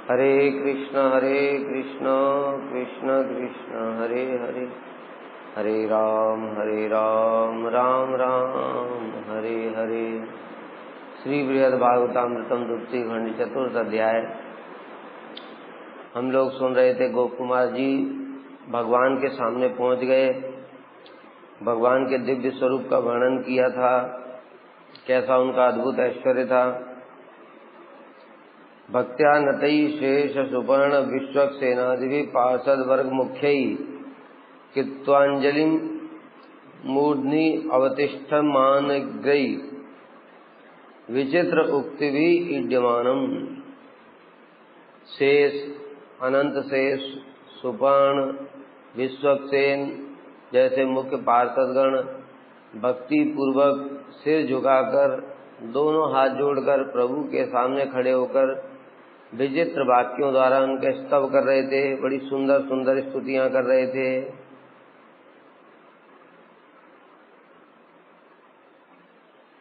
हरे कृष्ण कृष्ण कृष्ण हरे हरे, हरे राम राम राम हरे हरे। श्री बृहद भागवतामृतम द्वितीय खंड चतुर्थ अध्याय। हम लोग सुन रहे थे। गोप कुमार जी भगवान के सामने पहुंच गए, भगवान के दिव्य स्वरूप का वर्णन किया था, कैसा उनका अद्भुत ऐश्वर्य था। भक्त्या नतई शेष सुपर्ण विश्वक्सेनादि पार्षद वर्ग मुख्यई कृत्वांजलिं मूर्ध्नि अवतिष्ठमानग्रई विचित्र उक्ति भी इड्यमानम। शेष, अनंत शेष, सुपर्ण, विश्वक्सेन जैसे मुख्य पार्षदगण भक्ति पूर्वक सिर झुकाकर दोनों हाथ जोड़कर प्रभु के सामने खड़े होकर विचित्र वाक्यों द्वारा उनके स्तव कर रहे थे। बड़ी सुंदर सुंदर स्तुतियां कर रहे थे।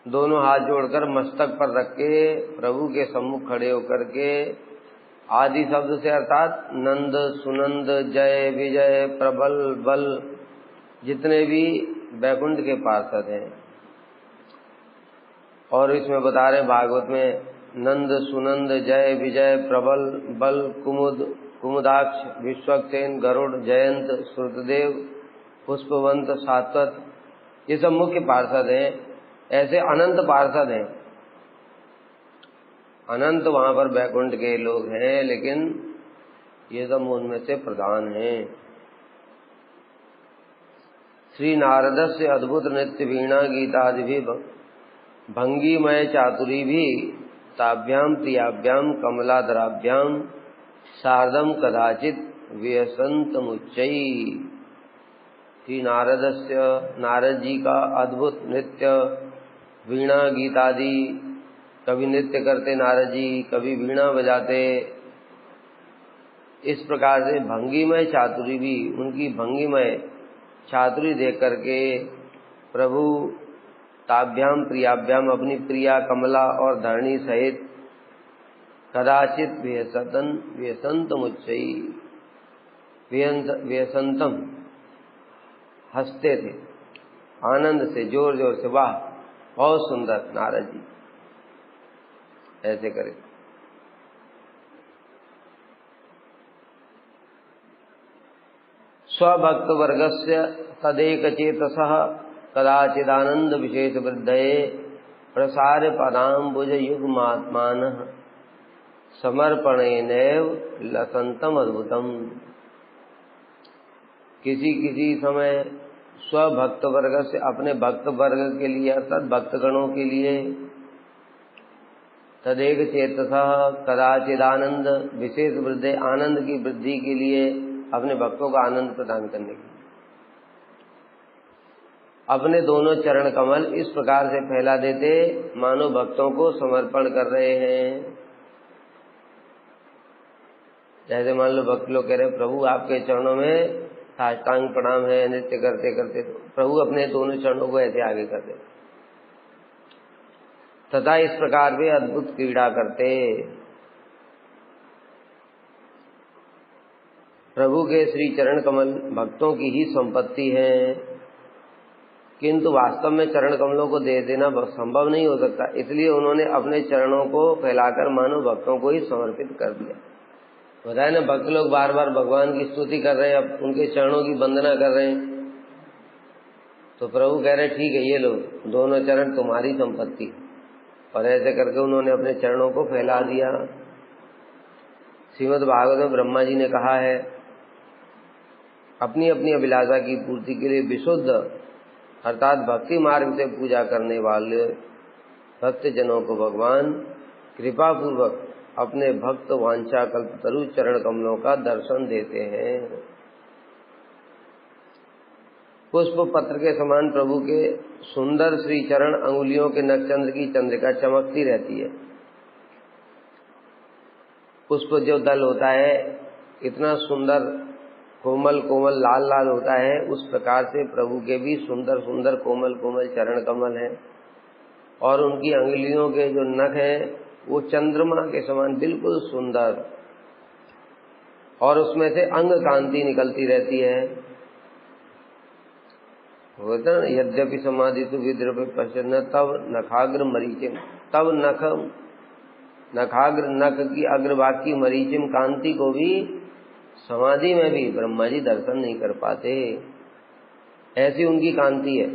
दोनों हाथ जोड़कर मस्तक पर रख के प्रभु के सम्मुख खड़े होकर के आदि शब्द से अर्थात नंद, सुनंद, जय, विजय, प्रबल, बल जितने भी वैकुंठ के पार्षद हैं। और इसमें बता रहे भागवत में नंद, सुनंद, जय, विजय, प्रबल, बल, कुमुद, कुमुदाक्ष, विश्वक्सेन, गरुड़, जयंत, श्रुतदेव, पुष्पवंत, सात्वत, ये सब मुख्य पार्षद हैं। ऐसे अनंत पार्षद हैं, अनंत वहां पर वैकुंठ के लोग हैं, लेकिन ये सब उनमें से प्रधान हैं। श्री नारद से अद्भुत नृत्य वीणा गीतादि भी भंगीमय चातुरी भी ताभ्याम प्रियाभ्याम कमलाधराभ्याम सार्धम कदाचित व्यसंतमुच्चई। श्री नारदस्य, नारद जी का अद्भुत नृत्य वीणा गीतादि, कभी नृत्य करते नारद जी, कभी वीणा बजाते। इस प्रकार से भंगीमय चातुरी भी, उनकी भंगीमय चातुरी देख करके प्रभु ताभ्याम प्रियाभ्याम अपनी प्रिया कमला और धरणी सहित कदाचित व्यसंतमुच्चई व्यसंतम हंसते थे आनंद से, जोर जोर से। वाह, बहुत सुंदर नारद जी ऐसे करे। स्वभक्त वर्गस्य तदेक चेतसः कदाचिदानंद विशेष वृद्धये प्रसार्य पदाम्बुज युग्मात्मानः समर्पणेनैव लसंतम अद्भुतम। किसी किसी समय स्वभक्त वर्ग से, अपने भक्त वर्ग के लिए अर्थात भक्तगणों के लिए, तदेक चेतसः कदाचिदानंद विशेष वृद्धि, आनंद की वृद्धि के लिए, अपने भक्तों को आनंद प्रदान करने के लिए अपने दोनों चरण कमल इस प्रकार से फैला देते मानो भक्तों को समर्पण कर रहे हैं। जैसे मान लो भक्त लोग कह रहे प्रभु आपके चरणों में साष्टांग प्रणाम है, नृत्य करते करते तो प्रभु अपने दोनों चरणों को ऐसे आगे कर देते तथा इस प्रकार वे अद्भुत क्रीड़ा करते। प्रभु के श्री चरण कमल भक्तों की ही संपत्ति है, किंतु वास्तव में चरण कमलों को दे देना संभव नहीं हो सकता। इसलिए उन्होंने अपने चरणों को फैलाकर मानो भक्तों को ही समर्पित कर दिया। बताए ना, भक्त लोग बार बार भगवान की स्तुति कर रहे हैं, अब उनके चरणों की वंदना कर रहे हैं, तो प्रभु कह रहे ठीक है, ये लो दोनों चरण तुम्हारी संपत्ति। और ऐसे करके उन्होंने अपने चरणों को फैला दिया। श्रीमद् भागवत में ब्रह्मा जी ने कहा है, अपनी अपनी अभिलाषा की पूर्ति के लिए विशुद्ध अर्थात भक्ति मार्ग से पूजा करने वाले भक्त जनों को भगवान कृपा पूर्वक अपने भक्त वांछा कल्पतरु चरण कमलों का दर्शन देते हैं। पुष्प पत्र के समान प्रभु के सुंदर श्री चरण अंगुलियों के नक्षचंद्र की चंद्रिका चमकती रहती है। पुष्प जो दल होता है इतना सुंदर कोमल कोमल लाल लाल होता है, उस प्रकार से प्रभु के भी सुंदर सुंदर कोमल कोमल चरण कमल हैं। और उनकी अंगुलियों के जो नख हैं वो चंद्रमा के समान बिल्कुल सुंदर और उसमें से अंग कांति निकलती रहती है। होता ना, यद्यपि समाधि तो विद्रव्य प्रसन्न तब नखाग्र मरीचिम, तब नखाग्र नख की अग्रभाग की मरीचिम कांति को भी समाधि में भी ब्रह्मा जी दर्शन नहीं कर पाते, ऐसी उनकी कांति है।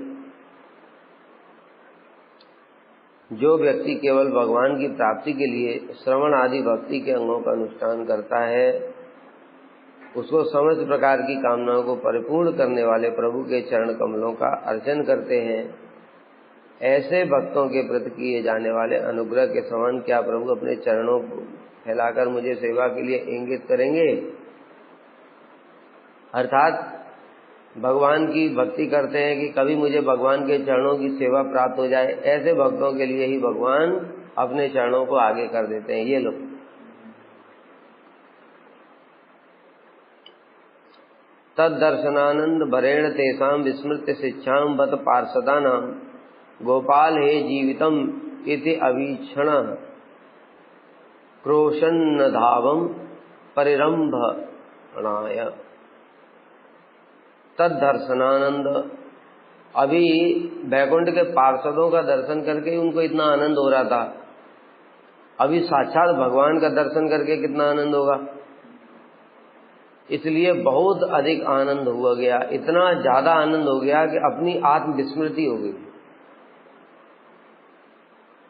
जो व्यक्ति केवल भगवान की प्राप्ति के लिए श्रवण आदि भक्ति के अंगों का अनुष्ठान करता है, उसको समस्त प्रकार की कामनाओं को परिपूर्ण करने वाले प्रभु के चरण कमलों का अर्चन करते हैं। ऐसे भक्तों के प्रति किए जाने वाले अनुग्रह के समान क्या प्रभु अपने चरणों को फैलाकर मुझे सेवा के लिए इंगित करेंगे? अर्थात भगवान की भक्ति करते हैं कि कभी मुझे भगवान के चरणों की सेवा प्राप्त हो जाए, ऐसे भक्तों के लिए ही भगवान अपने चरणों को आगे कर देते हैं। ये लोग तद दर्शनानंद बरेण तेषाम विस्मृत्य शिक्षाम बत पार्षदानाम गोपाल हे जीवितम इति अवीक्षण क्रोशन्न धावम परिरंभणाय। तद दर्शनानंद, अभी बैकुंठ के पार्षदों का दर्शन करके उनको इतना आनंद हो रहा था, अभी साक्षात भगवान का दर्शन करके कितना आनंद होगा। इसलिए बहुत अधिक आनंद हुआ गया, इतना ज्यादा आनंद हो गया कि अपनी आत्म विस्मृति हो गई।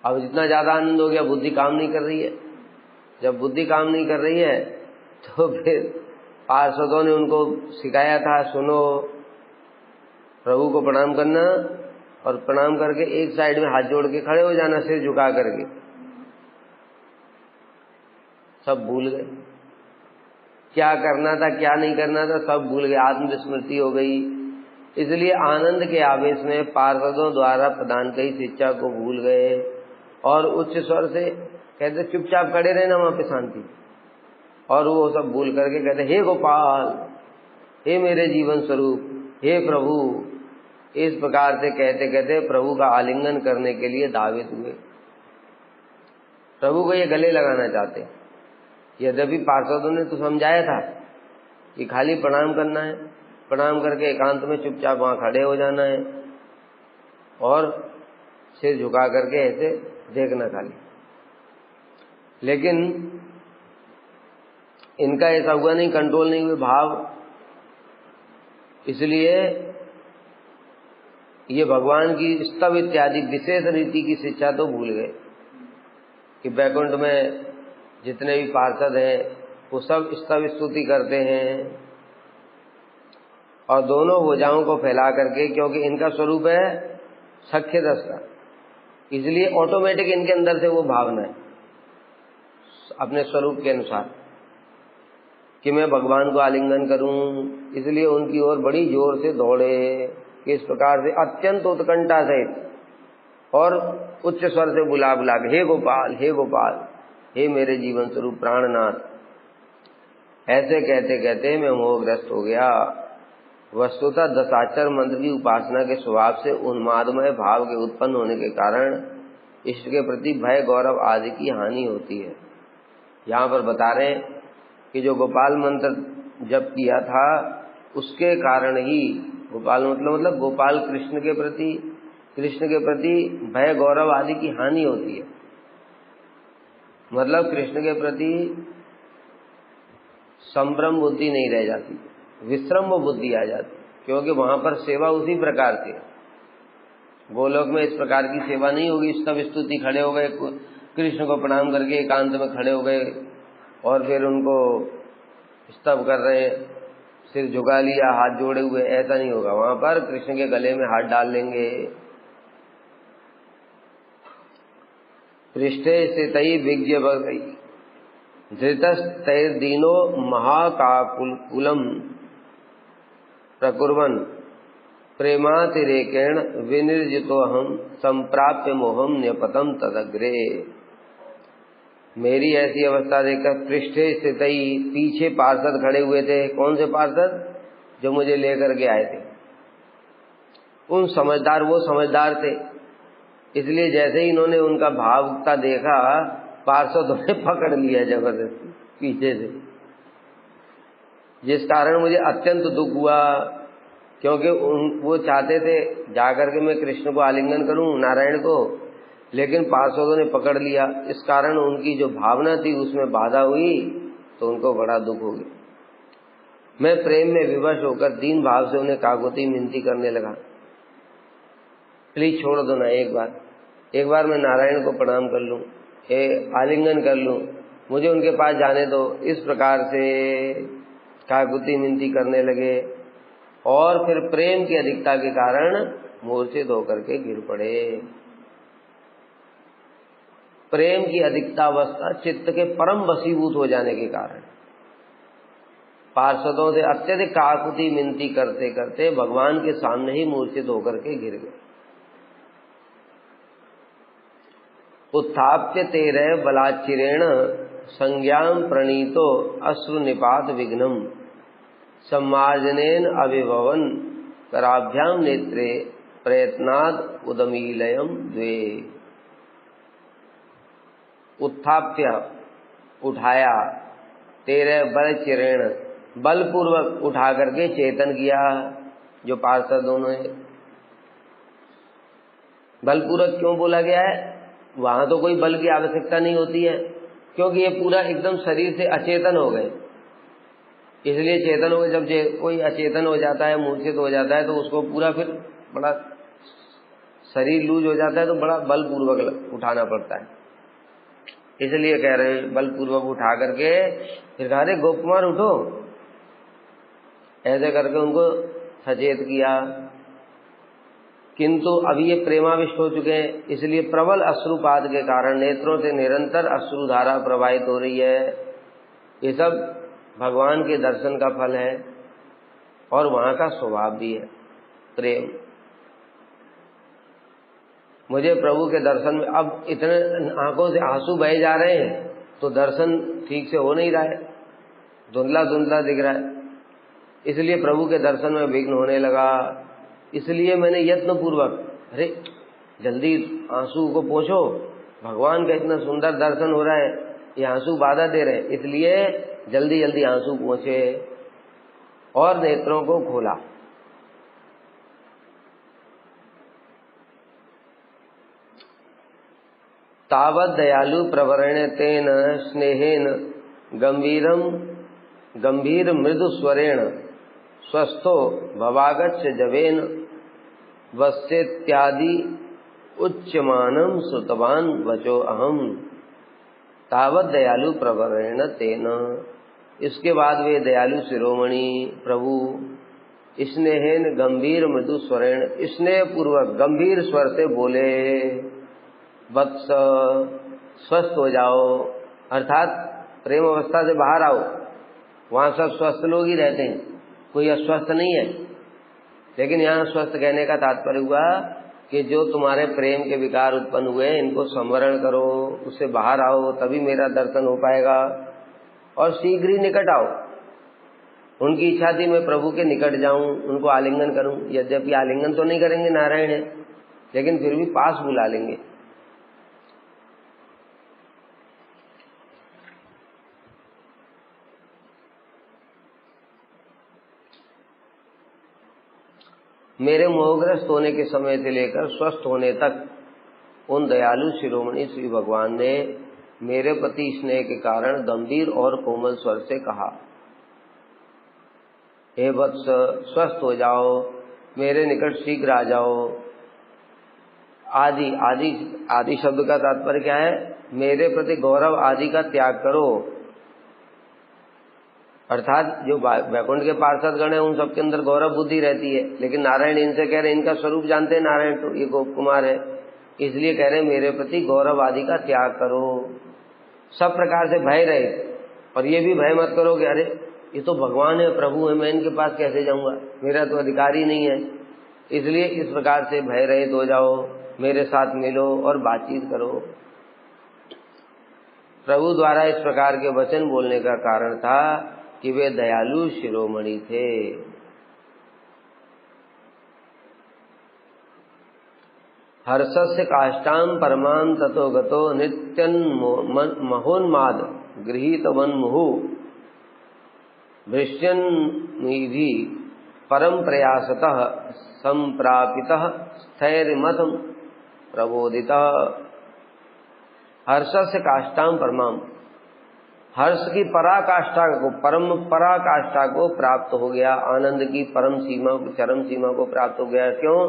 अब जितना ज्यादा आनंद हो गया, बुद्धि काम नहीं कर रही है। जब बुद्धि काम नहीं कर रही है तो फिर पार्षदों ने उनको सिखाया था, सुनो प्रभु को प्रणाम करना और प्रणाम करके एक साइड में हाथ जोड़ के खड़े हो जाना, सिर झुका करके। सब भूल गए, क्या करना था क्या नहीं करना था सब भूल गए, आत्मविस्मृति हो गई। इसलिए आनंद के आवेश में पार्षदों द्वारा प्रदान की शिक्षा को भूल गए और उच्च स्वर से कहते चुपचाप खड़े रहना वहां पे शांति, और वो सब भूल करके कहते हे गोपाल, हे मेरे जीवन स्वरूप, हे प्रभु। इस प्रकार से कहते कहते प्रभु का आलिंगन करने के लिए धावित हुए। प्रभु को ये गले लगाना चाहते। यद्यपि पार्षदों ने तो समझाया था कि खाली प्रणाम करना है, प्रणाम करके एकांत में चुपचाप वहां खड़े हो जाना है और सिर झुका करके ऐसे देखना खाली। लेकिन इनका ऐसा हुआ नहीं, कंट्रोल नहीं हुए भाव। इसलिए ये भगवान की स्तव इत्यादि विशेष रीति की शिक्षा तो भूल गए कि बैकुंठ में जितने भी पार्षद हैं वो सब स्तव स्तुति करते हैं और दोनों भुजाओं को फैला करके, क्योंकि इनका स्वरूप है सख्य रस का, इसलिए ऑटोमेटिक इनके अंदर से वो भावना है अपने स्वरूप के अनुसार कि मैं भगवान को आलिंगन करूं। इसलिए उनकी ओर बड़ी जोर से दौड़े कि इस प्रकार से अत्यंत उत्कंठा सहित और उच्च स्वर से बुला बुला के हे गोपाल, हे गोपाल, हे मेरे जीवन स्वरूप प्राणनाथ। ऐसे कहते कहते मैं मोहग्रस्त हो गया। वस्तुतः दशाक्षर मंत्र की उपासना के स्वभाव से उन्मादमय भाव के उत्पन्न होने के कारण इष्ट के प्रति भय गौरव आदि की हानि होती है। यहाँ पर बता रहे हैं कि जो गोपाल मंत्र जप किया था उसके कारण ही, गोपाल मतलब गोपाल कृष्ण के प्रति भय गौरव आदि की हानि होती है। मतलब कृष्ण के प्रति संभ्रम बुद्धि नहीं रह जाती, विश्रम बुद्धि आ जाती, क्योंकि वहां पर सेवा उसी प्रकार से। गोलोक में इस प्रकार की सेवा नहीं होगी। स्तव स्तुति खड़े हो गए, कृष्ण को प्रणाम करके एकांत में खड़े हो गए और फिर उनको स्तव कर रहे हैं, सिर झुका लिया, हाथ जोड़े हुए, ऐसा नहीं होगा। वहां पर कृष्ण के गले में हाथ डाल लेंगे। पृष्ठे स्थितई विज्ञ धृतस्तैर्दीनो महाकाकुलम प्रकुर्वन् प्रेमातिरेकेण विनिर्जितोऽहं संप्राप्य मोहम न्यपतम तदग्रे। मेरी ऐसी अवस्था देखकर पृष्ठे स्थितई, पीछे पार्षद खड़े हुए थे। कौन से पार्षद? जो मुझे लेकर के आए थे। वो समझदार थे। इसलिए जैसे ही इन्होंने उनका भावुकता देखा, पार्षदों ने पकड़ लिया जबरदस्ती पीछे से। जिस कारण मुझे अत्यंत दुख हुआ, क्योंकि वो चाहते थे जाकर के मैं कृष्ण को आलिंगन करूं, नारायण को, लेकिन पार्षदों ने पकड़ लिया। इस कारण उनकी जो भावना थी उसमें बाधा हुई, तो उनको बड़ा दुख हो गया। मैं प्रेम में विवश होकर दीन भाव से उन्हें काकुति मिनती करने लगा, प्लीज छोड़ दो ना, एक बार मैं नारायण को प्रणाम कर लूं, आलिंगन कर लूं, मुझे उनके पास जाने दो। इस प्रकार से काकुति मिनती करने लगे और फिर प्रेम की अधिकता के कारण मूर्छित होकर के गिर पड़े। प्रेम की अधिकता अवस्था चित्त के परम वशीभूत हो जाने के कारण पार्षदों से अत्यधिक काकुति मिनती करते करते भगवान के सामने ही मूर्छित होकर के गिर गए। उत्थाप्य तेरे बलाचिरेण संज्ञाम प्रणीतो अश्रु निपात विघ्नम सम्मार्जनेन अभिभवन कराभ्याम नेत्रे प्रयत्नाद उदमीलयम द्वे। उत्थाप्य उठाया, तेरे बलचिरेण बलपूर्वक उठा करके चेतन किया। जो पार्षद दोनों है, बलपूर्वक क्यों बोला गया है? वहां तो कोई बल की आवश्यकता नहीं होती है, क्योंकि ये पूरा एकदम शरीर से अचेतन हो गए, इसलिए चेतन हो गए। जब कोई अचेतन हो जाता है, मूर्छित हो जाता है, तो उसको पूरा फिर बड़ा शरीर लूज हो जाता है, तो बड़ा बलपूर्वक उठाना पड़ता है। इसलिए कह रहे हैं बलपूर्वक उठा करके फिर कहा रे गोपकुमार उठो, ऐसे करके उनको सचेत किया। किंतु अभी ये प्रेमाविष्ट हो चुके हैं, इसलिए प्रबल अश्रुपात के कारण नेत्रों से निरंतर अश्रुधारा प्रवाहित हो रही है। ये सब भगवान के दर्शन का फल है और वहां का स्वभाव भी है प्रेम। मुझे प्रभु के दर्शन में अब इतने आंखों से आंसू बहे जा रहे हैं, तो दर्शन ठीक से हो नहीं रहा है, धुंधला धुंधला दिख रहा है, इसलिए प्रभु के दर्शन में विघ्न होने लगा। इसलिए मैंने यत्न पूर्वक, अरे जल्दी आंसू को पोंछो, भगवान का इतना सुंदर दर्शन हो रहा है, ये आंसू बाधा दे रहे, इसलिए जल्दी जल्दी आंसू पोंछे और नेत्रों को खोला। तावत् दयालु प्रवरेण तेन स्नेहेन गंभीर मृदु स्वरेण स्वस्थो भवागच्छ जवेन वस्येत्यादि उच्यमानं श्रुतवान वचो अहम। तावत् दयालु प्रवरेण तेन, इसके बाद वे दयालु शिरोमणि प्रभु स्नेहेन गंभीर मृदु स्वरेण, स्नेह पूर्वक गंभीर स्वर से बोले, वत्स स्वस्थ हो जाओ, अर्थात प्रेम अवस्था से बाहर आओ। वहां सब स्वस्थ लोग ही रहते हैं, कोई अस्वस्थ नहीं है। लेकिन यहाँ स्वस्थ कहने का तात्पर्य हुआ कि जो तुम्हारे प्रेम के विकार उत्पन्न हुए इनको संवरण करो, उससे बाहर आओ, तभी मेरा दर्शन हो पाएगा। और शीघ्र ही निकट आओ। उनकी इच्छा थी मैं प्रभु के निकट जाऊं, उनको आलिंगन करूं। यद्यपि आलिंगन तो नहीं करेंगे, नारायण है, लेकिन फिर भी पास बुला लेंगे। मेरे मोहग्रस्त होने के समय से लेकर स्वस्थ होने तक उन दयालु शिरोमणि श्री भगवान ने मेरे प्रति स्नेह के कारण गंभीर और कोमल स्वर से कहा, हे वत्स स्वस्थ हो जाओ, मेरे निकट शीघ्र आ जाओ। आदि आदि आदि शब्द का तात्पर्य क्या है? मेरे प्रति गौरव आदि का त्याग करो। अर्थात जो वैकुंठ के पार्षद गण है उन सबके अंदर गौरव बुद्धि रहती है, लेकिन नारायण इनसे कह रहे इनका स्वरूप जानते हैं नारायण, तो ये गोप कुमार है, इसलिए कह रहे मेरे प्रति गौरव आदि का त्याग करो। सब प्रकार से भय रहे, और ये भी भय मत करो कि अरे ये तो भगवान है, प्रभु है, मैं इनके पास कैसे जाऊंगा, मेरा तो अधिकार ही नहीं है। इसलिए इस प्रकार से भय रहित हो जाओ, मेरे साथ मिलो और बातचीत करो। प्रभु द्वारा इस प्रकार के वचन बोलने का कारण था कि वे दयालु शिरोमणि थे। हर्षस्य काष्ठाम परमां ततो गतो नित्यं महोन्माद गृहीतवन मुहु भृश्यन्निधि परम प्रयासतः संप्रापितः स्थैर्यमथं प्रबोधितः हर्षस्य काष्ठां परमाम, हर्ष की पराकाष्ठा को, परम पराकाष्ठा को प्राप्त हो गया, आनंद की परम सीमा, चरम सीमा को प्राप्त हो गया। क्यों?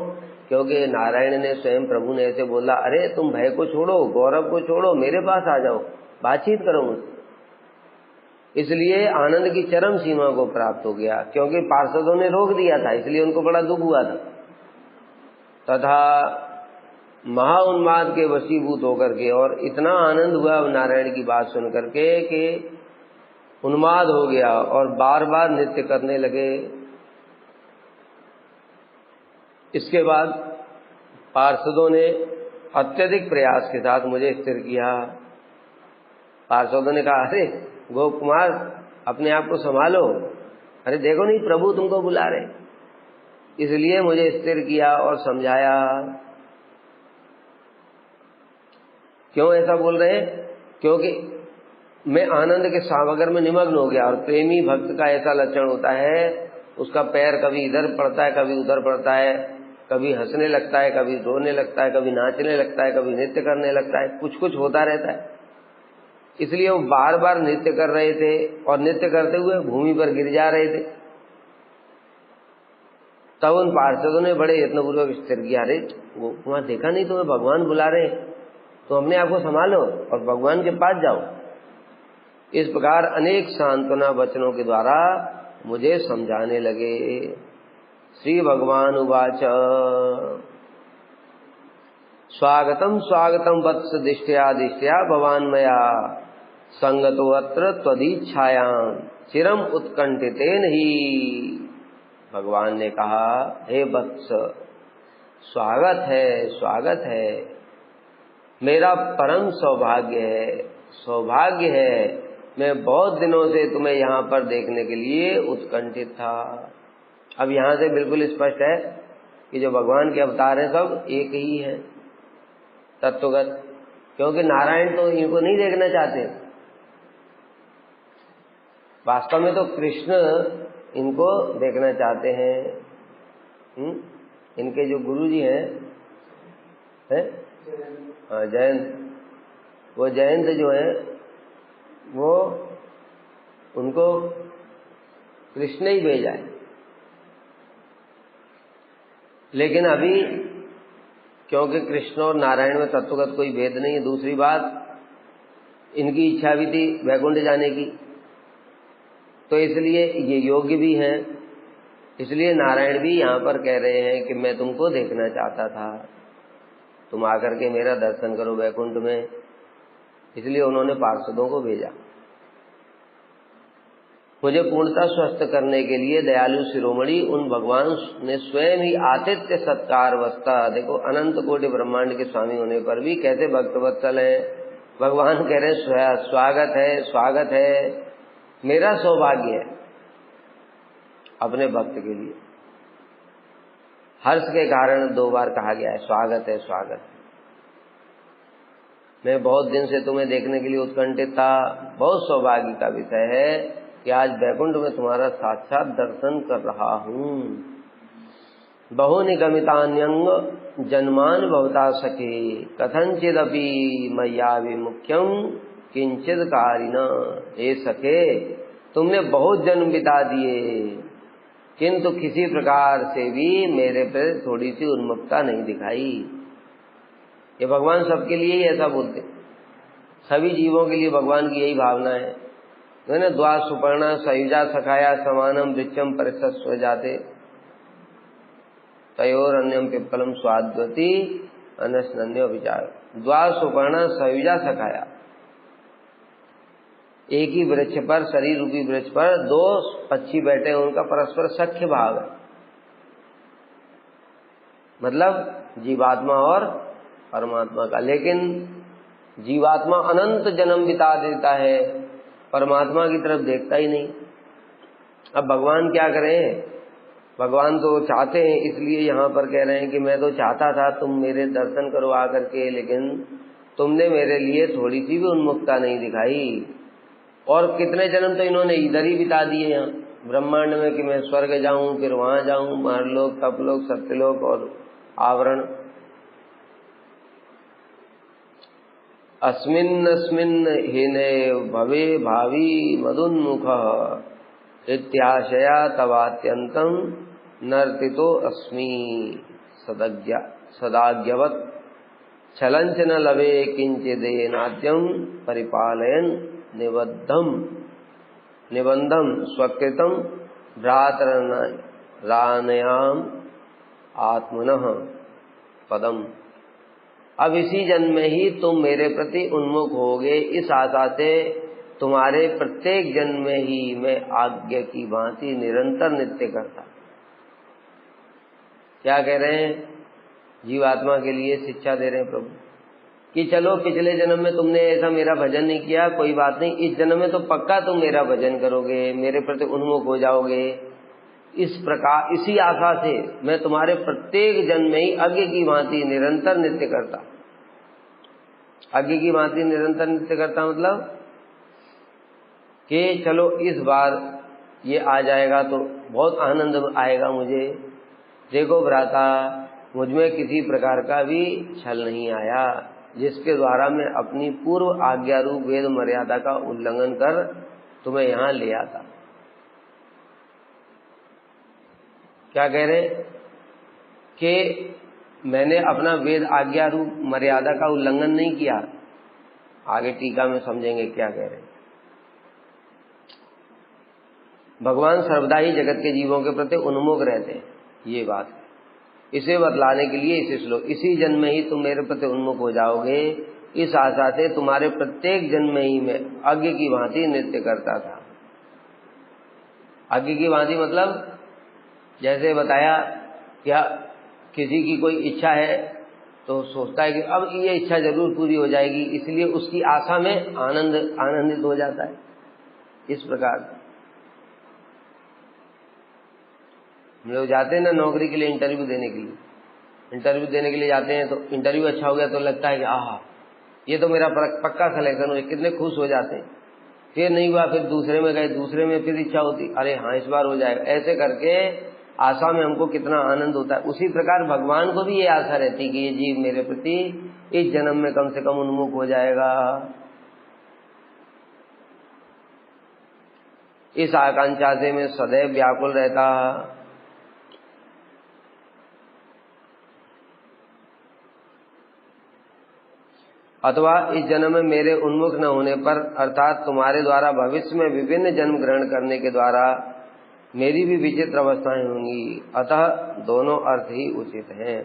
क्योंकि नारायण ने स्वयं, प्रभु ने ऐसे बोला, अरे तुम भय को छोड़ो, गौरव को छोड़ो, मेरे पास आ जाओ, बातचीत करो मुझसे। इसलिए आनंद की चरम सीमा को प्राप्त हो गया, क्योंकि पार्षदों ने रोक दिया था, इसलिए उनको बड़ा दुख हुआ था। तथा महाउन्माद के वशीभूत होकर के, और इतना आनंद हुआ नारायण की बात सुन करके कि उन्माद हो गया और बार बार नृत्य करने लगे। इसके बाद पार्षदों ने अत्यधिक प्रयास के साथ मुझे स्थिर किया। पार्षदों ने कहा, अरे गोप कुमार अपने आप को संभालो, अरे देखो नहीं प्रभु तुमको बुला रहे। इसलिए मुझे स्थिर किया और समझाया। क्यों ऐसा बोल रहे हैं? क्योंकि मैं आनंद के सागर में निमग्न हो गया, और प्रेमी भक्त का ऐसा लक्षण होता है, उसका पैर कभी इधर पड़ता है, कभी उधर पड़ता है, कभी हंसने लगता है, कभी रोने लगता है, कभी नाचने लगता है, कभी नृत्य करने लगता है, कुछ कुछ होता रहता है। इसलिए वो बार बार नृत्य कर रहे थे, और नृत्य करते हुए भूमि पर गिर जा रहे थे। तब उन पार्षदों ने बड़े यत्नपूर्वक स्थिर किया, अरे वो वहां देखा नहीं तुम्हें भगवान बुला रहे, तो अपने आप को संभालो और भगवान के पास जाओ। इस प्रकार अनेक सांत्वना वचनों के द्वारा मुझे समझाने लगे। श्री भगवान उवाच स्वागतम स्वागतम वत्स दिष्टया दिष्टया भवान मया संगतो अत्र त्वदीच्छायां चिरम उत्कंठितेन ही। भगवान ने कहा, हे वत्स, स्वागत है, स्वागत है, मेरा परम सौभाग्य है, सौभाग्य है। मैं बहुत दिनों से तुम्हें यहाँ पर देखने के लिए उत्कंठित था। अब यहाँ से बिल्कुल स्पष्ट है कि जो भगवान के अवतार हैं सब एक ही है, तत्वगत। क्योंकि नारायण तो इनको नहीं देखना चाहते, वास्तव में तो कृष्ण इनको देखना चाहते हैं। इनके जो गुरु जी हैं जयंत, वो जयंत जो है वो उनको कृष्ण ही भेजा है। लेकिन अभी क्योंकि कृष्ण और नारायण में तत्वगत कोई भेद नहीं है, दूसरी बात इनकी इच्छा भी थी वैकुंठ जाने की, तो इसलिए ये योग्य भी हैं। इसलिए नारायण भी यहाँ पर कह रहे हैं कि मैं तुमको देखना चाहता था, तुम आकर के मेरा दर्शन करो वैकुंठ में। इसलिए उन्होंने पार्षदों को भेजा। मुझे पूर्णतः स्वस्थ करने के लिए दयालु शिरोमणि उन भगवान ने स्वयं ही आतिथ्य सत्कार वस्ता, देखो अनंत कोटि ब्रह्मांड के स्वामी होने पर भी कैसे भक्तवत्सल है। भगवान कह रहे स्वागत है, स्वागत है, मेरा सौभाग्य है अपने भक्त के लिए। हर्ष के कारण 2 बार कहा गया है स्वागत है, स्वागत। मैं बहुत दिन से तुम्हें देखने के लिए उत्कंठित था। बहुत सौभाग्य का विषय है कि आज वैकुंठ में तुम्हारा साक्षात दर्शन कर रहा हूँ। बहुनि गमितान्यंग जन्मान भवता सखे कथंचिदपि मय्या विमुख्यम किंचित कारिण। हे सखे, तुमने बहुत जन्म बिता दिए, किंतु किसी प्रकार से भी मेरे पर थोड़ी सी उन्मुखता नहीं दिखाई। ये भगवान सबके लिए ही ऐसा बोलते, सभी जीवों के लिए भगवान की यही भावना है ना। द्वा सुपर्णा सयुजा सखाया समानम वृक्षम परिसस्व जाते तयोर अन्यम पिप्पलम स्वाद्वती अनस्नन्यो विचार। द्वा सुपर्णा सयुजा सखाया, एक ही वृक्ष पर, शरीर रूपी वृक्ष पर 2 पक्षी बैठे हैं, उनका परस्पर सख्य भाव है। मतलब जीवात्मा और परमात्मा का। लेकिन जीवात्मा अनंत जन्म बिता देता है, परमात्मा की तरफ देखता ही नहीं। अब भगवान क्या करें, भगवान तो चाहते हैं, इसलिए यहाँ पर कह रहे हैं कि मैं तो चाहता था तुम मेरे दर्शन करो आकर के, लेकिन तुमने मेरे लिए थोड़ी सी भी उन्मुखता नहीं दिखाई। और कितने जन्म तो इन्होंने इधर ही बिता दिए यहाँ, ब्रह्मांड में कि मैं स्वर्ग जाऊं, फिर वहां जाऊं, महरलोक, तपलोक, सत्यलोक और आवरण। अस्मिन् हीने भवे भावी मदुन्मुख इत्याशया तवात्यंतम नर्तितो अस्मि सदाज्ञवत् छलंच न लवे किंचिदेनाद्यम परिपालयन निबंधम स्वकृतम भ्रातरानयाम आत्मनः पदम। अब इसी जन्म में ही तुम मेरे प्रति उन्मुख होगे, इस आशा से तुम्हारे प्रत्येक जन्म में ही मैं आज्ञा की भांति निरंतर नित्य करता। क्या कह रहे हैं? जीवात्मा के लिए शिक्षा दे रहे हैं प्रभु कि चलो पिछले जन्म में तुमने ऐसा मेरा भजन नहीं किया, कोई बात नहीं, इस जन्म में तो पक्का तुम मेरा भजन करोगे, मेरे प्रति उन्मुख हो जाओगे। इस प्रकार इसी आशा से मैं तुम्हारे प्रत्येक जन्म में ही आज्ञा की भांति निरंतर नित्य करता। आज्ञा की भांति निरंतर नित्य करता मतलब कि चलो इस बार ये आ जाएगा तो बहुत आनंद आएगा मुझे। देखो भ्राता, मुझमें किसी प्रकार का भी छल नहीं आया, जिसके द्वारा मैं अपनी पूर्व आज्ञा रूप वेद मर्यादा का उल्लंघन कर तुम्हें यहाँ ले आता। क्या कह रहे कि मैंने अपना वेद आज्ञा रूप मर्यादा का उल्लंघन नहीं किया। आगे टीका में समझेंगे क्या कह रहे हैं। भगवान सर्वदा ही जगत के जीवों के प्रति उन्मुख रहते हैं, ये बात इसे बतलाने के लिए इसे श्लोक, इसी जन्म में ही तुम मेरे प्रति उन्मुख हो जाओगे, इस आशा से तुम्हारे प्रत्येक जन्म में ही मैं आज्ञा की भांति नृत्य करता था। आज्ञा की भांति मतलब जैसे बताया, क्या किसी की कोई इच्छा है तो सोचता है कि अब ये इच्छा जरूर पूरी हो जाएगी, इसलिए उसकी आशा में आनंदित हो जाता है। इस प्रकार हम लोग जाते हैं ना नौकरी के लिए, इंटरव्यू देने के लिए जाते हैं, तो इंटरव्यू अच्छा हो गया तो लगता है कि आहा ये तो मेरा पक्का सिलेक्शन हो, कितने खुश हो जाते हैं। फिर नहीं हुआ, फिर दूसरे में गए, दूसरे में फिर इच्छा होती, अरे हाँ इस बार हो जाएगा। ऐसे करके आशा में हमको कितना आनंद होता है। उसी प्रकार भगवान को भी ये आशा रहती कि ये जीव मेरे प्रति इस जन्म में कम से कम उन्मुख हो जाएगा। इस आकांक्षा से मैं सदैव व्याकुल रहता। अथवा इस जन्म में मेरे उन्मुख न होने पर, अर्थात तुम्हारे द्वारा भविष्य में विभिन्न जन्म ग्रहण करने के द्वारा मेरी भी विचित्र अवस्थाएं होंगी। अतः दोनों अर्थ ही उचित हैं।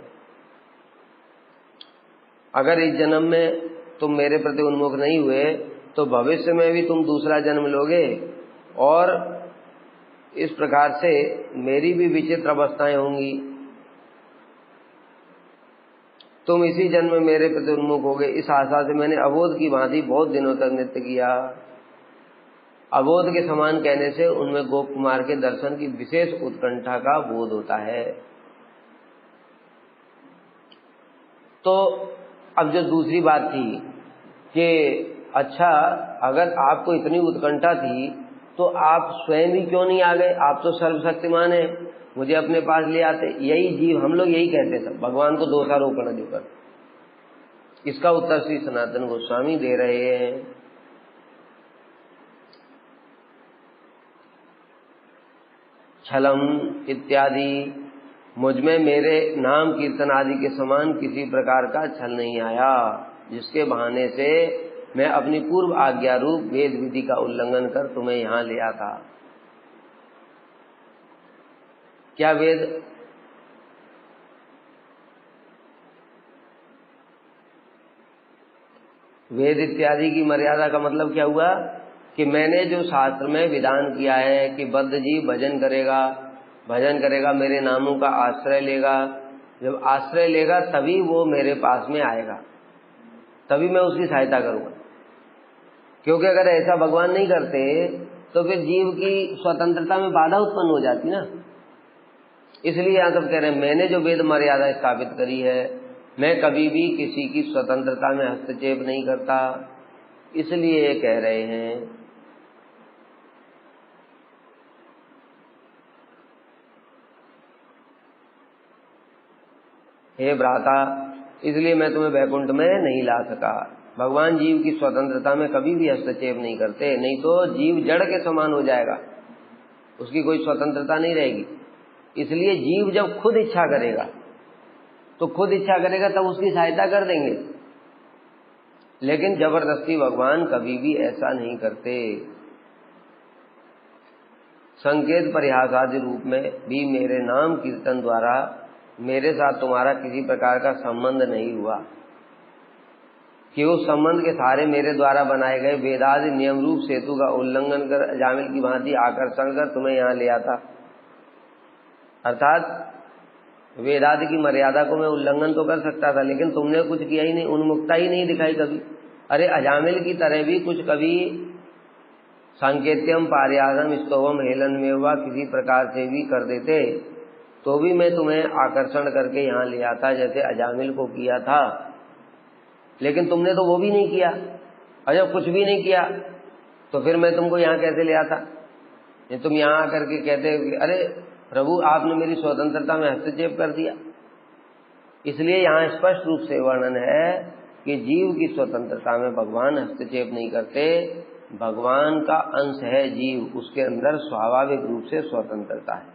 अगर इस जन्म में तुम मेरे प्रति उन्मुख नहीं हुए तो भविष्य में भी तुम दूसरा जन्म लोगे, और इस प्रकार से मेरी भी विचित्र अवस्थाएं होंगी। तुम इसी जन्म में मेरे प्रति उन्मुख हो गए, इस आशा से मैंने अबोध की भांति बहुत दिनों तक नृत्य किया। अबोध के समान कहने से उनमें गोप कुमार के दर्शन की विशेष उत्कंठा का बोध होता है। तो अब जो दूसरी बात थी कि अच्छा अगर आपको इतनी उत्कंठा थी तो आप स्वयं ही क्यों नहीं आ गए, आप तो सर्वशक्तिमान है, मुझे अपने पास ले आते। यही जीव, हम लोग यही कहते सब, भगवान को दोषारोपण जो कर। इसका उत्तर श्री सनातन गोस्वामी दे रहे हैं। छलम इत्यादि, मुझमें मेरे नाम कीर्तन आदि के समान किसी प्रकार का छल नहीं आया, जिसके बहाने से मैं अपनी पूर्व आज्ञा रूप वेद विधि का उल्लंघन कर तुम्हें यहाँ ले आता। क्या वेद इत्यादि की मर्यादा का मतलब क्या हुआ कि मैंने जो शास्त्र में विधान किया है कि बद्ध जीव भजन करेगा, मेरे नामों का आश्रय लेगा। जब आश्रय लेगा तभी वो मेरे पास में आएगा, तभी मैं उसकी सहायता करूंगा। क्योंकि अगर ऐसा भगवान नहीं करते तो फिर जीव की स्वतंत्रता में बाधा उत्पन्न हो जाती ना। इसलिए यहाँ सब कह रहे हैं मैंने जो वेद मर्यादा स्थापित करी है, मैं कभी भी किसी की स्वतंत्रता में हस्तक्षेप नहीं करता, इसलिए ये कह रहे हैं। हे भ्राता, इसलिए मैं तुम्हें वैकुंठ में नहीं ला सका। भगवान जीव की स्वतंत्रता में कभी भी हस्तक्षेप नहीं करते, नहीं तो जीव जड़ के समान हो जाएगा, उसकी कोई स्वतंत्रता नहीं रहेगी। इसलिए जीव जब खुद इच्छा करेगा तो खुद इच्छा करेगा तब उसकी सहायता कर देंगे, लेकिन जबरदस्ती भगवान कभी भी ऐसा नहीं करते। संकेत परिहास आदि रूप में भी मेरे नाम कीर्तन द्वारा मेरे साथ तुम्हारा किसी प्रकार का संबंध नहीं हुआ, कि उस संबंध के सारे मेरे द्वारा बनाए गए वेदादि नियम रूप सेतु का उल्लंघन कर अजामिल की भांति आकर्षण कर तुम्हें यहाँ ले आता। अर्थात वेदादि की मर्यादा को मैं उल्लंघन तो कर सकता था, लेकिन तुमने कुछ किया ही नहीं, उन्मुखता ही नहीं दिखाई कभी। अरे अजामिल की तरह भी कुछ कभी सांकेत्यम पार्यादम स्तोवम हेलन में हुआ किसी प्रकार से भी कर देते तो भी मैं तुम्हें आकर्षण करके यहाँ ले आता, जैसे अजामिल को किया था। लेकिन तुमने तो वो भी नहीं किया, और जब कुछ भी नहीं किया तो फिर मैं तुमको यहाँ कैसे ले आता। ये तुम यहाँ आकर के कहते हो कि अरे प्रभु आपने मेरी स्वतंत्रता में हस्तक्षेप कर दिया। इसलिए यहाँ स्पष्ट रूप से वर्णन है कि जीव की स्वतंत्रता में भगवान हस्तक्षेप नहीं करते, भगवान का अंश है जीव, उसके अंदर स्वाभाविक रूप से स्वतंत्रता है,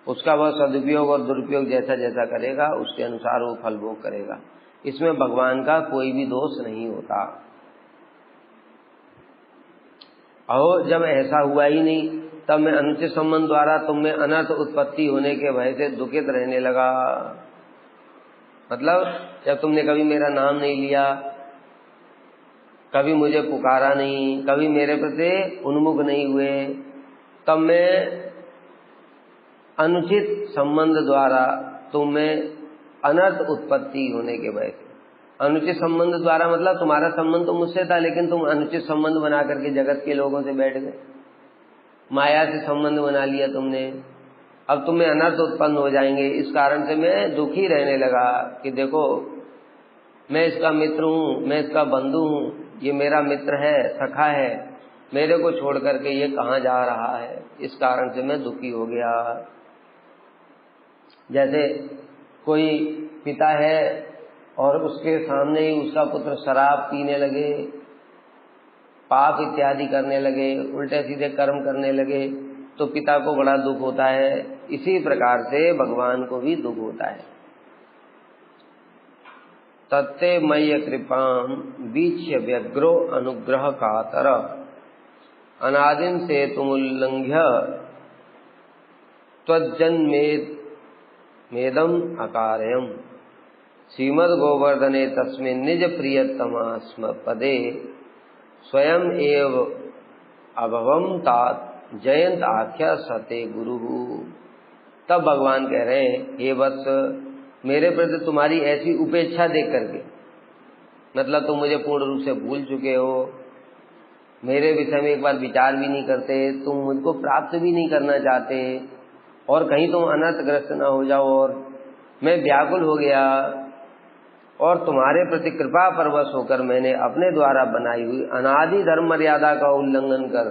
उसका वह सदुपयोग और दुरुपयोग जैसा जैसा करेगा उसके अनुसार वो फल भोग करेगा। इसमें भगवान का कोई भी दोष नहीं होता। और जब ऐसा हुआ ही नहीं तब मैं अनुचित संबंध द्वारा तुम में अनर्थ उत्पत्ति होने के भय से दुखित रहने लगा। मतलब जब तुमने कभी मेरा नाम नहीं लिया, कभी मुझे पुकारा नहीं, कभी मेरे प्रति उन्मुख नहीं हुए, तब मैं अनुचित संबंध द्वारा तुम में अनर्थ उत्पत्ति होने के भय से। अनुचित संबंध द्वारा मतलब तुम्हारा संबंध तो मुझसे था, लेकिन तुम अनुचित संबंध बना करके जगत के लोगों से बैठ गए, माया से संबंध बना लिया तुमने। अब तुम्हें अनर्थ उत्पन्न हो जाएंगे, इस कारण से मैं दुखी रहने लगा कि देखो मैं इसका मित्र हूँ, मैं इसका बंधु हूँ, ये मेरा मित्र है, सखा है, मेरे को छोड़ करके ये कहाँ जा रहा है, इस कारण से मैं दुखी हो गया। जैसे कोई पिता है और उसके सामने ही उसका पुत्र शराब पीने लगे, पाप इत्यादि करने लगे, उल्टे सीधे कर्म करने लगे, तो पिता को बड़ा दुख होता है। इसी प्रकार से भगवान को भी दुख होता है। तत्ते मय्य कृपाम वीक्ष्य व्यग्रो अनुग्रह कातर अनादिन से तुमुल्लंघ्य त्वज्जन्मेदम अकारयम् श्रीमद् गोवर्धने तस्मिन् निज प्रियतमास्म पदे स्वयं एव अभवम तात जयंत आख्या सते गुरु। तब भगवान कह रहे हैं, हे वत्स, मेरे प्रति तुम्हारी ऐसी उपेक्षा देख करके, मतलब तुम मुझे पूर्ण रूप से भूल चुके हो, मेरे विषय में एक बार विचार भी नहीं करते, तुम मुझको प्राप्त भी नहीं करना चाहते, और कहीं तुम अनर्थग्रस्त न हो जाओ, और मैं व्याकुल हो गया, और तुम्हारे प्रति कृपा परवश होकर मैंने अपने द्वारा बनाई हुई अनादि धर्म मर्यादा का उल्लंघन कर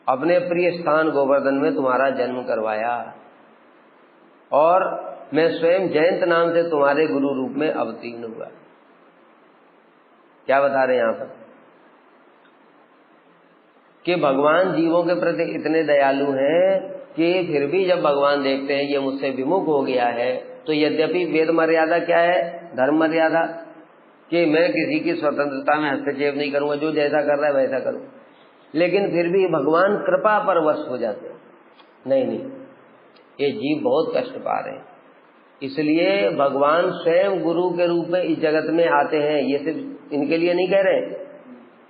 अपने प्रिय स्थान गोवर्धन में तुम्हारा जन्म करवाया, और मैं स्वयं जयंत नाम से तुम्हारे गुरु रूप में अवतीर्ण हुआ। क्या बता रहे हैं यहाँ पर कि भगवान जीवों के प्रति इतने दयालु हैं कि फिर भी जब भगवान देखते हैं ये मुझसे विमुख हो गया है, तो यद्यपि वेद मर्यादा क्या है, धर्म मर्यादा, कि मैं किसी की स्वतंत्रता में हस्तक्षेप नहीं करूंगा, जो जैसा कर रहा है वैसा करूं, लेकिन फिर भी भगवान कृपा परवश हो जाते हैं। नहीं, ये जीव बहुत कष्ट पा रहे हैं, इसलिए भगवान स्वयं गुरु के रूप में इस जगत में आते हैं। ये सिर्फ इनके लिए नहीं कह रहे,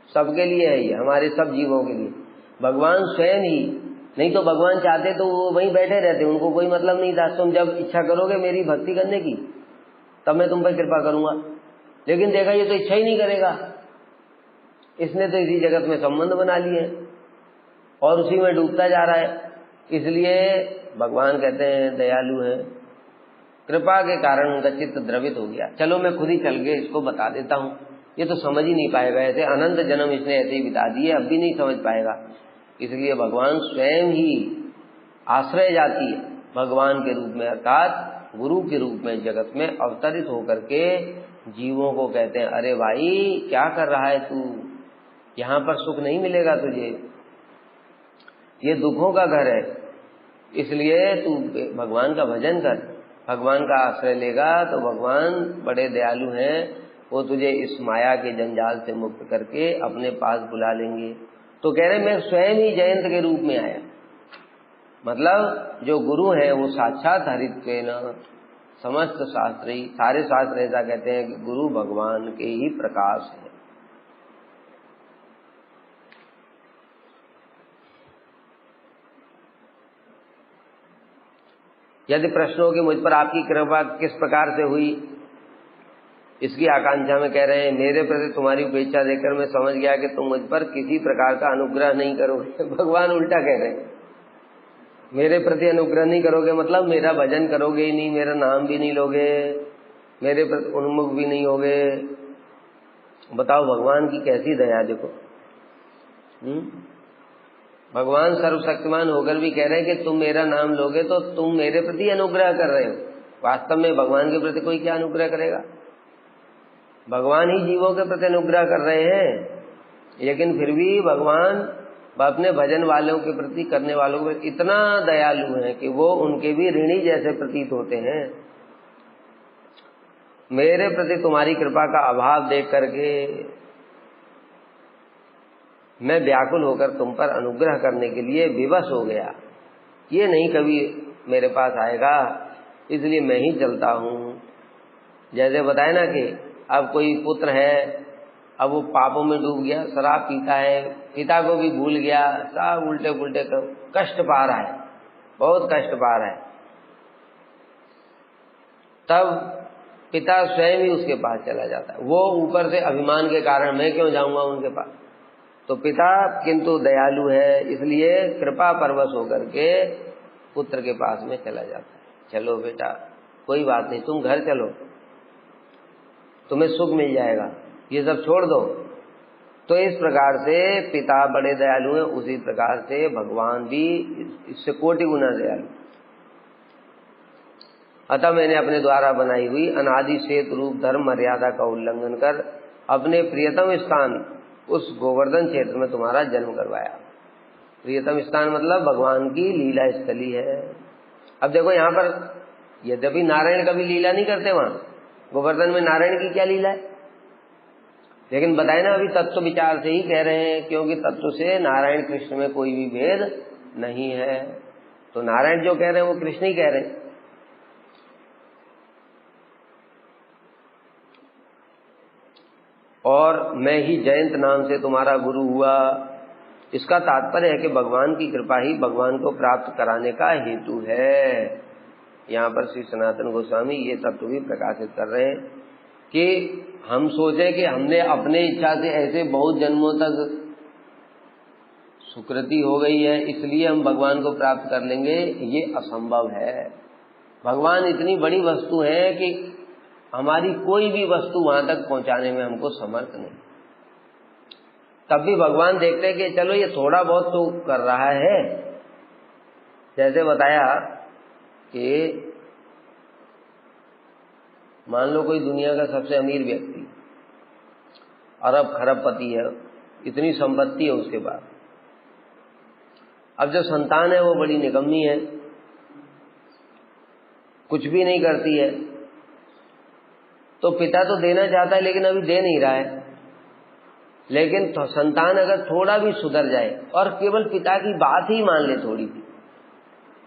सबके लिए है, ये हमारे सब जीवों के लिए। भगवान स्वयं ही, नहीं तो भगवान चाहते तो वो वहीं बैठे रहते, उनको कोई मतलब नहीं था। तुम जब इच्छा करोगे मेरी भक्ति करने की तब मैं तुम पर कृपा करूंगा, लेकिन देखा ये तो इच्छा ही नहीं करेगा, इसने तो इसी जगत में संबंध बना लिए और उसी में डूबता जा रहा है। इसलिए भगवान कहते हैं दयालु हैं, कृपा के कारण उनका चित्त द्रवित हो गया। चलो मैं खुद ही चल के इसको बता देता हूँ, ये तो समझ ही नहीं पाएगा, ऐसे अनंत जन्म इसने ऐसे ही बिता दिए, अब भी नहीं समझ पाएगा। इसलिए भगवान स्वयं ही आश्रय जाती है, भगवान के रूप में अर्थात गुरु के रूप में जगत में अवतरित होकर के जीवों को कहते हैं, अरे भाई क्या कर रहा है तू, यहाँ पर सुख नहीं मिलेगा तुझे, ये दुखों का घर है, इसलिए तू भगवान का भजन कर, भगवान का आश्रय लेगा तो भगवान बड़े दयालु हैं, वो तुझे इस माया के जंजाल से मुक्त करके अपने पास बुला लेंगे। तो कह रहे मैं स्वयं ही जयंत के रूप में आया, मतलब जो गुरु है वो साक्षात हरित्वेन, समस्त शास्त्री, सारे शास्त्र ऐसा कहते हैं कि गुरु भगवान के ही प्रकाश है। यदि प्रश्न हो कि मुझ पर आपकी कृपा किस प्रकार से हुई, इसकी आकांक्षा में कह रहे हैं मेरे प्रति तुम्हारी उपेक्षा देखकर मैं समझ गया कि तुम मुझ पर किसी प्रकार का अनुग्रह नहीं करोगे। भगवान उल्टा कह रहे हैं, मेरे प्रति अनुग्रह नहीं करोगे मतलब मेरा भजन करोगे ही नहीं, मेरा नाम भी नहीं लोगे, मेरे प्रति उन्मुख भी नहीं होगे। बताओ भगवान की कैसी दया देखो। भगवान सर्वशक्तिमान होकर भी कह रहे हैं कि तुम मेरा नाम लोगे तो तुम मेरे प्रति अनुग्रह कर रहे हो। वास्तव में भगवान के प्रति कोई क्या अनुग्रह करेगा, भगवान ही जीवों के प्रति अनुग्रह कर रहे हैं, लेकिन फिर भी भगवान अपने भजन वालों के प्रति, करने वालों के प्रति इतना दयालु है कि वो उनके भी ऋणी जैसे प्रतीत होते हैं। मेरे प्रति तुम्हारी कृपा का अभाव देख करके मैं व्याकुल होकर तुम पर अनुग्रह करने के लिए विवश हो गया, ये नहीं कभी मेरे पास आएगा, इसलिए मैं ही चलता हूँ। जैसे बताए ना कि अब कोई पुत्र है, अब वो पापों में डूब गया, शराब पीता है, पिता को भी भूल गया, सब उल्टे पुल्टे कष्ट पा रहा है, बहुत कष्ट पा रहा है। तब पिता स्वयं ही उसके पास चला जाता है, वो ऊपर से अभिमान के कारण मैं क्यों जाऊंगा उनके पास, तो पिता किंतु दयालु है, इसलिए कृपा परवश होकर के पुत्र के पास में चला जाता है। चलो बेटा कोई बात नहीं, तुम घर चलो, तुम्हें सुख मिल जाएगा, ये सब छोड़ दो। तो इस प्रकार से पिता बड़े दयालु हैं, उसी प्रकार से भगवान भी इससे कोटि गुना दयालु। अतः मैंने अपने द्वारा बनाई हुई अनादि सेतु रूप धर्म मर्यादा का उल्लंघन कर अपने प्रियतम स्थान उस गोवर्धन क्षेत्र में तुम्हारा जन्म करवाया। प्रियतम स्थान मतलब भगवान की लीला स्थली है। अब देखो यहाँ पर यद्यपि नारायण कभी लीला नहीं करते, वहां गोवर्धन में नारायण की क्या लीला है, लेकिन बताए ना अभी तत्व विचार से ही कह रहे हैं, क्योंकि तत्व से नारायण कृष्ण में कोई भी भेद नहीं है। तो नारायण जो कह रहे हैं वो कृष्ण ही कह रहे हैं। और मैं ही जयंत नाम से तुम्हारा गुरु हुआ, इसका तात्पर्य है कि भगवान की कृपा ही भगवान को प्राप्त कराने का हेतु है। यहाँ पर श्री सनातन गोस्वामी ये तत्व भी प्रकाशित कर रहे हैं कि हम सोचे कि हमने अपने इच्छा से ऐसे बहुत जन्मों तक सुकृति हो गई है इसलिए हम भगवान को प्राप्त कर लेंगे, ये असंभव है। भगवान इतनी बड़ी वस्तु है कि हमारी कोई भी वस्तु वहां तक पहुंचाने में हमको समर्थ नहीं। तब भी भगवान देखते हैं कि चलो ये थोड़ा बहुत तो कर रहा है। जैसे बताया कि मान लो कोई दुनिया का सबसे अमीर व्यक्ति, अरब खरबपति है, इतनी संपत्ति है उसके पास, अब जो संतान है वो बड़ी निकम्मी है, कुछ भी नहीं करती है, तो पिता तो देना चाहता है लेकिन अभी दे नहीं रहा है। लेकिन तो संतान अगर थोड़ा भी सुधर जाए और केवल पिता की बात ही मान ले थोड़ी सी,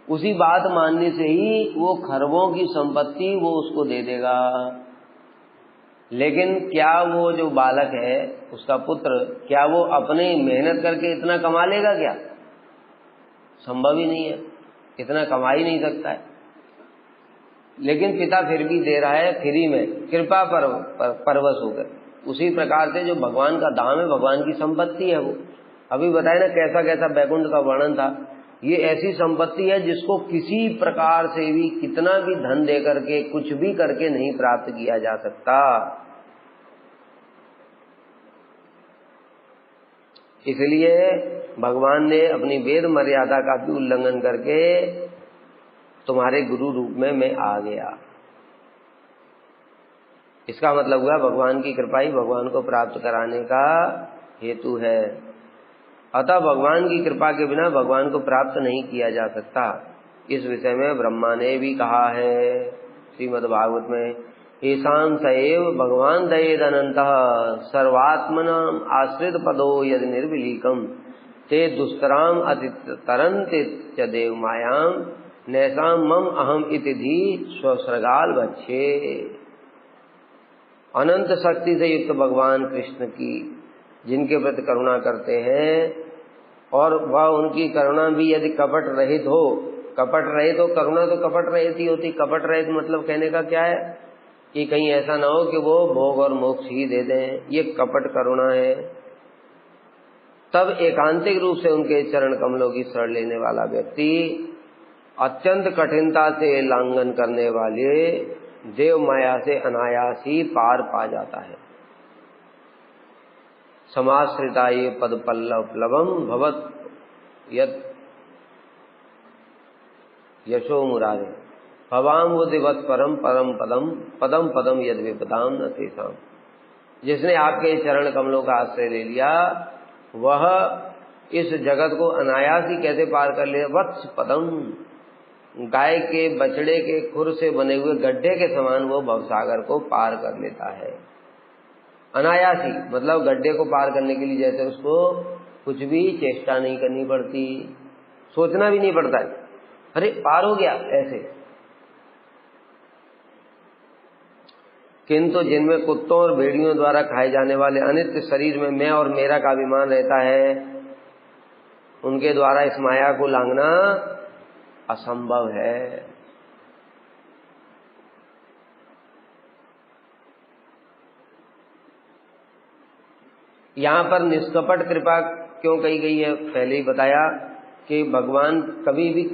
उसी बात मानने से ही वो खरबों की संपत्ति वो उसको दे देगा। लेकिन क्या वो जो बालक है उसका पुत्र, क्या वो अपने मेहनत करके इतना कमा लेगा क्या? संभव ही नहीं है, इतना कमा ही नहीं सकता है। लेकिन पिता फिर भी दे रहा है फ्री में, कृपा परवश होकर। उसी प्रकार से जो भगवान का धाम है, भगवान की संपत्ति है वो। अभी बताए ना कैसा कैसा वैकुंठ का वर्णन था। ये ऐसी संपत्ति है जिसको किसी प्रकार से भी, कितना भी धन दे करके, कुछ भी करके नहीं प्राप्त किया जा सकता। इसलिए भगवान ने अपनी वेद मर्यादा का भी उल्लंघन करके तुम्हारे गुरु रूप में मैं आ गया। इसका मतलब हुआ भगवान की कृपा ही भगवान को प्राप्त कराने का हेतु है। अतः भगवान की कृपा के बिना भगवान को प्राप्त नहीं किया जा सकता। इस विषय में ब्रह्मा ने भी कहा है श्रीमद् भागवत में, ईशान सएव भगवान दयेदनंतः सर्वात्मनाम आश्रित पदो यदि निर्विलीकम ते दुष्कराम अतितरन्ते च देव मायाम नैसाम मम अहम इति धी स्वसर्गाल बच्छे। अनंत शक्ति से युक्त भगवान कृष्ण की जिनके प्रति करुणा करते हैं और वह उनकी करुणा भी यदि कपट रहित हो, कपट रहित हो, करुणा तो कपट रहित ही होती, कपट रहित मतलब कहने का क्या है कि कहीं ऐसा ना हो कि वो भोग और मोक्ष ही दे दें, ये कपट करुणा है। तब एकांतिक रूप से उनके चरण कमलों की शरण लेने वाला व्यक्ति अत्यंत कठिनता से उल्लंघन करने वाले देव माया से अनायास ही पार पा जाता है। समाश्रिता ये पद पल्लवम भवत यत् यशो मुरारे भवाम वो दिवत परम परम पदम पदम पदम यद विपदाम न तेसाम। जिसने आपके चरण कमलों का आश्रय ले लिया वह इस जगत को अनायास ही कैसे पार कर ले। वत्स पदम, गाय के बछड़े के खुर से बने हुए गड्ढे के समान वो भवसागर को पार कर लेता है अनायास ही। मतलब गड्ढे को पार करने के लिए जैसे उसको कुछ भी चेष्टा नहीं करनी पड़ती, सोचना भी नहीं पड़ता है अरे पार हो गया ऐसे। किंतु जिनमें कुत्तों और भेड़ियों द्वारा खाए जाने वाले अनित्य शरीर में मैं और मेरा का अभिमान रहता है, उनके द्वारा इस माया को लांघना असंभव है। यहाँ पर निष्कपट कृपा क्यों कही गई है, पहले ही बताया कि भगवान कभी भी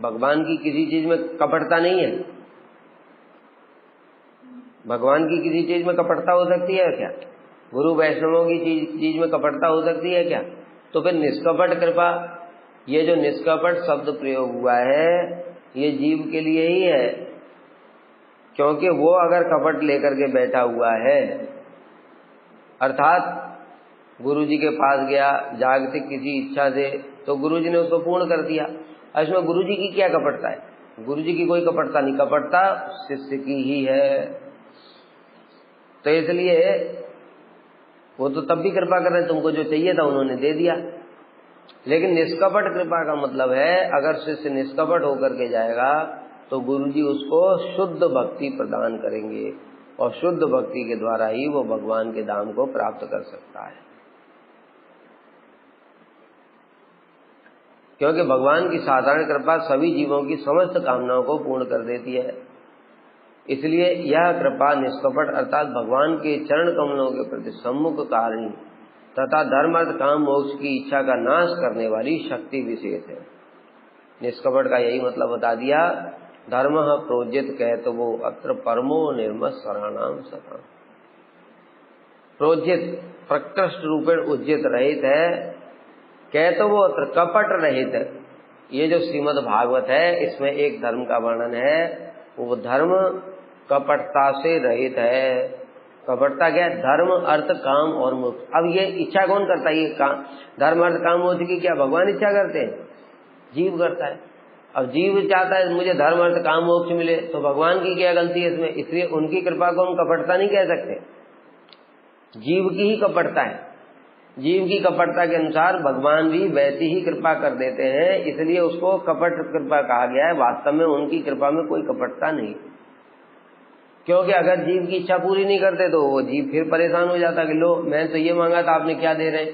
भगवान की किसी चीज में कपटता नहीं है। भगवान की किसी चीज में कपटता हो सकती है क्या? गुरु वैष्णवों की चीज में कपटता हो सकती है क्या? तो फिर निष्कपट कृपा, ये जो निष्कपट शब्द प्रयोग हुआ है ये जीव के लिए ही है, क्योंकि वो अगर कपट लेकर के बैठा हुआ है अर्थात गुरु जी के पास गया जागतिक किसी इच्छा से तो गुरु जी ने उसको पूर्ण कर दिया। इसमें गुरु जी की क्या कपटता है? गुरु जी की कोई कपटता नहीं, कपटता शिष्य की ही है। तो इसलिए वो तो तब भी कृपा कर रहे, तुमको जो चाहिए था उन्होंने दे दिया। लेकिन निष्कपट कृपा का मतलब है अगर शिष्य निष्कपट होकर के जाएगा तो गुरु जी उसको शुद्ध भक्ति प्रदान करेंगे और शुद्ध भक्ति के द्वारा ही वो भगवान के धाम को प्राप्त कर सकता है। क्योंकि भगवान की साधारण कृपा सभी जीवों की समस्त कामनाओं को पूर्ण कर देती है। इसलिए यह कृपा निष्कपट अर्थात भगवान के चरण कमलों के प्रति सम्मुख कारिणी तथा धर्म अर्थ काम मोक्ष की इच्छा का नाश करने वाली शक्ति विशेष है। निष्कपट का यही मतलब बता दिया। धर्म प्रोज्जित कहत वो अत्र परमो निर्मत शरणाम सता। प्रोज्जित प्रकृष्ट रूपेण उज्जित रहित है, कहत वो अत्र कपट रहित है। ये जो श्रीमद् भागवत है इसमें एक धर्म का वर्णन है, वो धर्म कपटता से रहित है। कपटता क्या है? धर्म अर्थ काम और मोक्ष। अब ये इच्छा कौन करता है? ये धर्म अर्थ काम मोक्ष की क्या भगवान इच्छा करते हैं? जीव करता है। अब जीव चाहता है मुझे धर्म अर्थ काम मोक्ष मिले, तो भगवान की क्या गलती है इसमें? इसलिए उनकी कृपा को हम कपटता नहीं कह सकते, जीव की ही कपटता है। जीव की कपटता के अनुसार भगवान भी वैसी ही कृपा कर देते हैं, इसलिए उसको कपट कृपा कहा गया है। वास्तव में उनकी कृपा में कोई कपटता नहीं, क्योंकि अगर जीव की इच्छा पूरी नहीं करते तो वो जीव फिर परेशान हो जाता कि लो मैं तो ये मांगा था, आपने क्या दे रहे,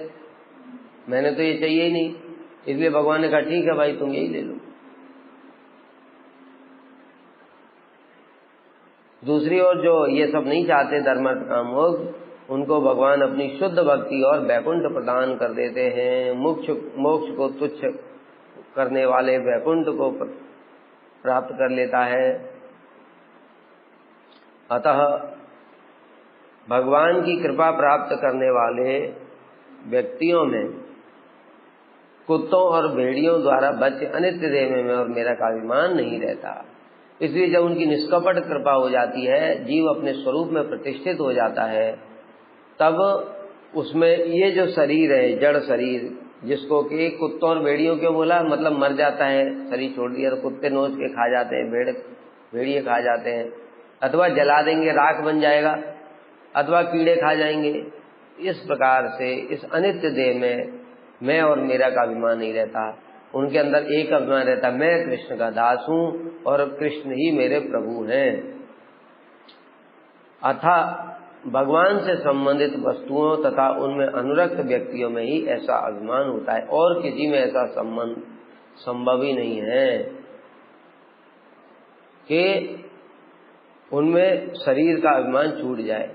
मैंने तो ये चाहिए ही नहीं। इसलिए भगवान ने कहा ठीक है भाई तुम यही ले लो। दूसरी ओर जो ये सब नहीं चाहते धर्म अर्थ काम मोक्ष, उनको भगवान अपनी शुद्ध भक्ति और वैकुंठ प्रदान कर देते हैं। मोक्ष को तुच्छ करने वाले वैकुंठ को प्राप्त कर लेता है। अतः भगवान की कृपा प्राप्त करने वाले व्यक्तियों में कुत्तों और भेड़ियों द्वारा बच्चे अनित्य देह में मैं और मेरा का अभिमान नहीं रहता। इसलिए जब उनकी निष्कपट कृपा हो जाती है, जीव अपने स्वरूप में प्रतिष्ठित हो जाता है, तब उसमें ये जो शरीर है, जड़ शरीर, जिसको कि कुत्तों और भेड़ियों क्यों बोला, मतलब मर जाता है, शरीर छोड़ दिया तो कुत्ते नोच के खा जाते हैं, भेड़िए खा जाते हैं, अथवा जला देंगे राख बन जाएगा, अथवा कीड़े खा जाएंगे। इस प्रकार से इस अनित्य देह में मैं और मेरा का अभिमान नहीं रहता। उनके अंदर एक अभिमान रहता, मैं कृष्ण का दास हूँ और कृष्ण ही मेरे प्रभु हैं। अथा भगवान से संबंधित वस्तुओं तथा उनमें अनुरक्त व्यक्तियों में ही ऐसा अभिमान होता है, और किसी में ऐसा संबंध संभव ही नहीं है कि उनमें शरीर का अभिमान छूट जाए।